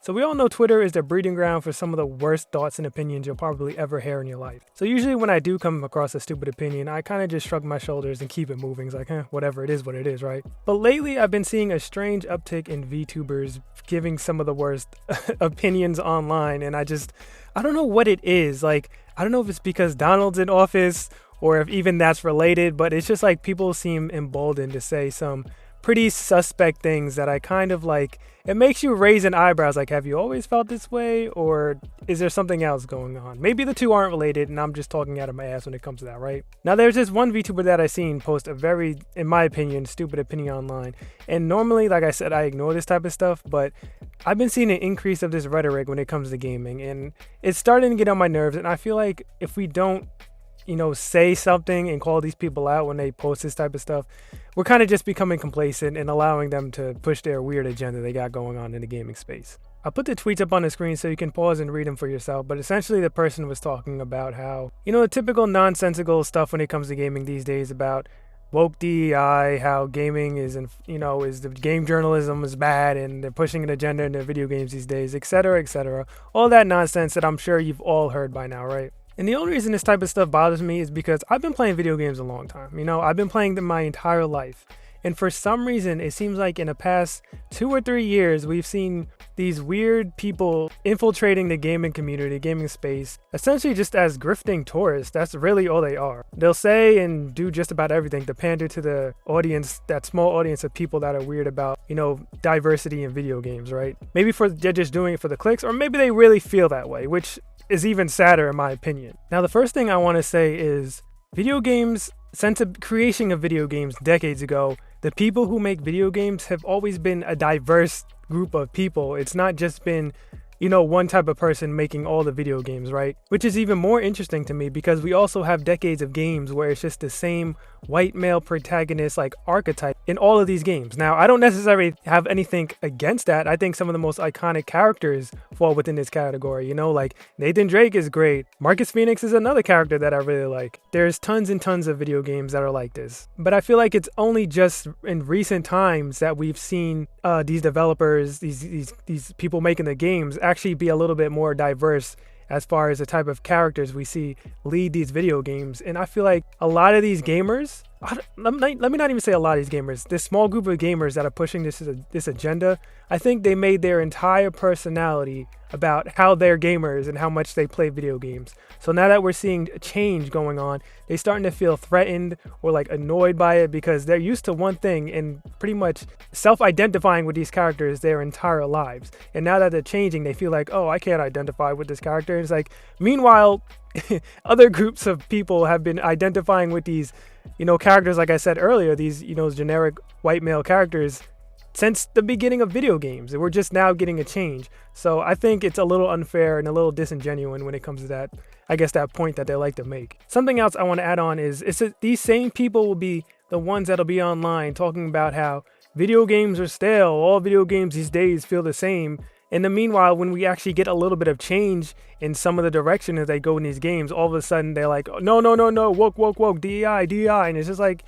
So we all know Twitter is the breeding ground for some of the worst thoughts and opinions you'll probably ever hear in your life. So usually when I do come across a stupid opinion, I kind of just shrug my shoulders and keep it moving. It's like, whatever, it is what it is, right? But lately I've been seeing a strange uptick in VTubers giving some of the worst opinions online, and I don't know what it is. Like, I don't know if it's because Donald's in office or if even that's related, but it's just like people seem emboldened to say some pretty suspect things that I kind of like. It makes you raise an eyebrows, like, have you always felt this way, or is there something else going on? Maybe the two aren't related and I'm just talking out of my ass when it comes to that, right? Now there's this one VTuber that I seen post a very, in my opinion, stupid opinion online, and normally, like I said, I ignore this type of stuff, but I've been seeing an increase of this rhetoric when it comes to gaming, and it's starting to get on my nerves, and I feel like if we don't say something and call these people out when they post this type of stuff, we're kind of just becoming complacent and allowing them to push their weird agenda they got going on in the gaming space. I'll put the tweets up on the screen so you can pause and read them for yourself, but essentially the person was talking about how, the typical nonsensical stuff when it comes to gaming these days about woke DEI, how gaming is, is the game journalism is bad and they're pushing an agenda in their video games these days, etc., etc. All that nonsense that I'm sure you've all heard by now, right? And the only reason this type of stuff bothers me is because I've been playing video games a long time. I've been playing them my entire life. And for some reason, it seems like in the past 2 or 3 years, we've seen these weird people infiltrating the gaming community, gaming space, essentially just as grifting tourists. That's really all they are. They'll say and do just about everything to pander to the audience, that small audience of people that are weird about, diversity in video games, right? Maybe they're just doing it for the clicks, or maybe they really feel that way, which is even sadder in my opinion. Now, the first thing I want to say is video games, since the creation of video games decades ago, the people who make video games have always been a diverse group of people. It's not just been, one type of person making all the video games, right? Which is even more interesting to me because we also have decades of games where it's just the same white male protagonist like archetype in all of these games. Now, I don't necessarily have anything against that. I think some of the most iconic characters fall within this category, like Nathan Drake is great. Marcus Phoenix is another character that I really like. There's tons and tons of video games that are like this. But I feel like it's only just in recent times that we've seen these developers, these people making the games actually be a little bit more diverse as far as the type of characters we see lead these video games. And I feel like a lot of these gamers, let me not even say a lot of these gamers, this small group of gamers that are pushing this agenda, I think they made their entire personality about how they're gamers and how much they play video games. So now that we're seeing a change going on, they're starting to feel threatened or like annoyed by it because they're used to one thing and pretty much self-identifying with these characters their entire lives. And now that they're changing, they feel like, oh, I can't identify with this character. And it's like, meanwhile, other groups of people have been identifying with these, characters, like I said earlier, these, generic white male characters since the beginning of video games. We're just now getting a change. So I think it's a little unfair and a little disingenuous when it comes to that, I guess, that point that they like to make. Something else I want to add on is these same people will be the ones that'll be online talking about how video games are stale, all video games these days feel the same. In the meanwhile, when we actually get a little bit of change in some of the direction as they go in these games, all of a sudden they're like, no, woke, DEI. And it's just like,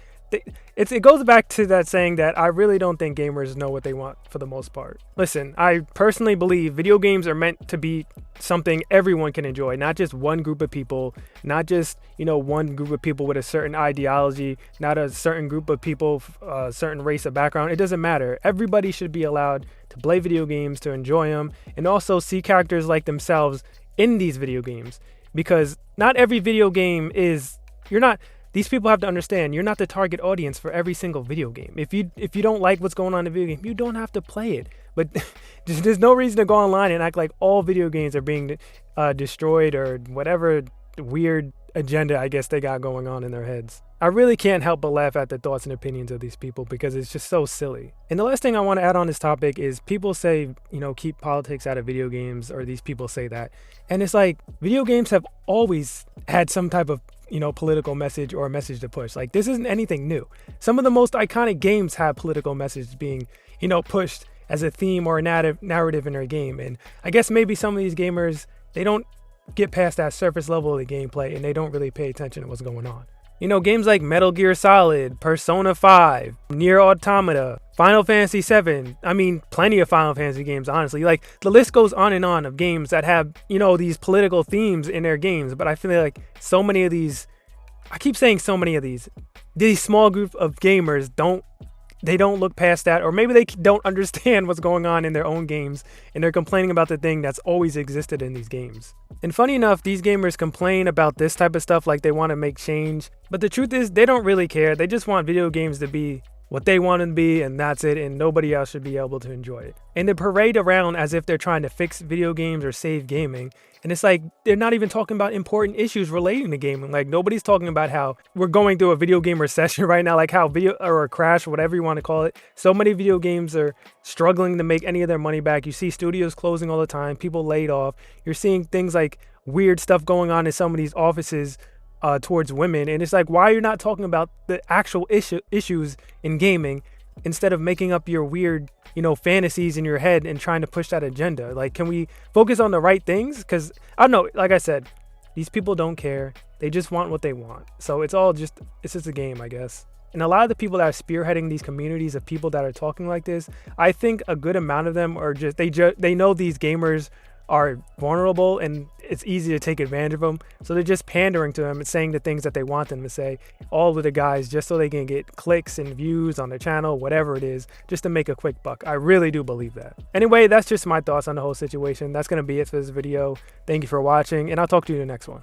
it goes back to that saying that I really don't think gamers know what they want for the most part. Listen, I personally believe video games are meant to be something everyone can enjoy, not just one group of people, not just, one group of people with a certain ideology, not a certain group of people, a certain race or background. It doesn't matter. Everybody should be allowed to play video games, to enjoy them, and also see characters like themselves in these video games. Because not every video game is, these people have to understand, you're not the target audience for every single video game. If you don't like what's going on in the video game, you don't have to play it. But there's no reason to go online and act like all video games are being destroyed or whatever weird agenda I guess they got going on in their heads. I really can't help but laugh at the thoughts and opinions of these people because it's just so silly. And the last thing I want to add on this topic is people say, keep politics out of video games, or these people say that. And it's like, video games have always had some type of political message or a message to push. Like, this isn't anything new. Some of the most iconic games have political message being, pushed as a theme or a narrative in their game. And I guess maybe some of these gamers, they don't get past that surface level of the gameplay and they don't really pay attention to what's going on. You know, games like Metal Gear Solid, Persona 5, Nier Automata, Final Fantasy 7. I mean, plenty of Final Fantasy games, honestly. Like, the list goes on and on of games that have, you know, these political themes in their games. But I feel like so many of these, I keep saying so many of these small group of gamers don't look past that, or maybe they don't understand what's going on in their own games, and they're complaining about the thing that's always existed in these games. And funny enough, these gamers complain about this type of stuff like they want to make change, but the truth is they don't really care. They just want video games to be what they want them to be, and that's it, and nobody else should be able to enjoy it. And they parade around as if they're trying to fix video games or save gaming, and it's like they're not even talking about important issues relating to gaming. Like, nobody's talking about how we're going through a video game recession right now, like how video or a crash, whatever you want to call it. So many video games are struggling to make any of their money back. You see studios closing all the time, people laid off. You're seeing things like weird stuff going on in some of these offices towards women, and it's like, why are you not talking about the actual issues in gaming instead of making up your weird, you know, fantasies in your head and trying to push that agenda? Like, can we focus on the right things? Because I don't know, like I said, these people don't care. They just want what they want. So it's just a game, I guess. And a lot of the people that are spearheading these communities of people that are talking like this, I think a good amount of them are just they know these gamers are vulnerable and it's easy to take advantage of them, so they're just pandering to them and saying the things that they want them to say, all with the guys, just so they can get clicks and views on their channel, whatever it is, just to make a quick buck. I really do believe that. Anyway, that's just my thoughts on the whole situation. That's going to be it for this video. Thank you for watching, and I'll talk to you in the next one.